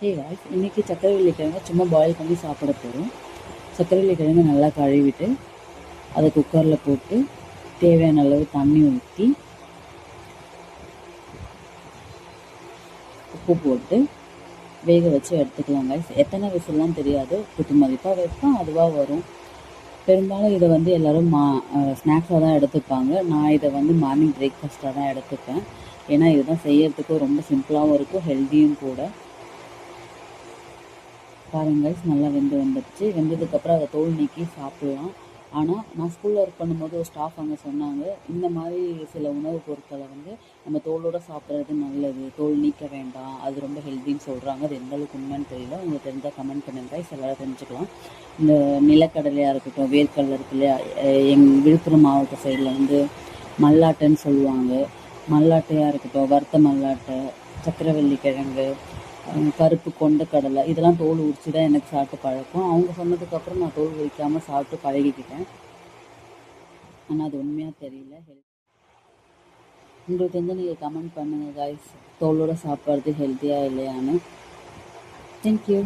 Hey guys, இன்றைக்கி சக்கரவள்ளி கிழங்கு சும்மா பாயில் பண்ணி சாப்பிட போகிறோம். சக்கரவள்ளி கிழங்கு நல்லா கழுவிட்டு அதை குக்கரில் போட்டு தேவையான அளவு தண்ணி ஊற்றி உப்பு போட்டு வேக வச்சு எடுத்துக்கலாம் காய்ஸ். எத்தனை விசில்லாம் தெரியாது, குத்து மதிப்பாக வைப்பேன், அதுவாக வரும். பெரும்பாலும் இதை வந்து எல்லோரும் ஸ்நாக்ஸாக தான் எடுத்துப்பாங்க. நான் இதை வந்து மார்னிங் பிரேக்ஃபாஸ்ட்டாக தான் எடுத்துப்பேன். ஏன்னா இதுதான் செய்யறதுக்கும் ரொம்ப சிம்பிளாகவும் இருக்கும், ஹெல்த்தியும் கூட. பாருங்கள், நல்லா வந்துடுச்சு. வெந்ததுக்கப்புறம் அதை தோல் நீக்கி சாப்பிட்லாம். ஆனால் நான் ஸ்கூலில் ஒர்க் பண்ணும்போது ஒரு ஸ்டாஃப் அங்கே சொன்னாங்க, இந்த மாதிரி சில உணவுப் பொருட்களை வந்து நம்ம தோலோடு சாப்பிட்றது நல்லது, தோல் நீக்க வேண்டாம், அது ரொம்ப ஹெல்த்தின்னு சொல்கிறாங்க. அது எந்த அளவுக்கு உண்மைன்னு தெரியல. உங்களுக்கு தெரிஞ்சால் கமெண்ட் பண்ணுங்கள், சிலராக தெரிஞ்சுக்கலாம். இந்த நிலக்கடலையாக இருக்கட்டும், வேர்க்கடலை இருக்கு இல்லையா, விழுப்புரம் மாவட்ட சைடில் வந்து மல்லாட்டைன்னு சொல்லுவாங்க. மல்லாட்டையாக இருக்கட்டும், வறுத்த மல்லாட்டை, சக்கரவள்ளி கிழங்கு, கருப்பு கொண்ட கடலை, இதெல்லாம் தோல் உரித்து தான் எனக்கு சாப்பிட்டு பழக்கம். அவங்க சொன்னதுக்கப்புறம் நான் தோல் உரிக்காமல் சாப்பிட்டு பழகிக்கிட்டேன். ஆனால் அது உண்மையாக தெரியல. உங்களுக்கு தெரிஞ்ச நீங்கள் கமெண்ட் பண்ணுங்கள் காய்ஸ், தோலோடு சாப்பிட்றது ஹெல்த்தியாக இல்லையான்னு. தேங்க்யூ.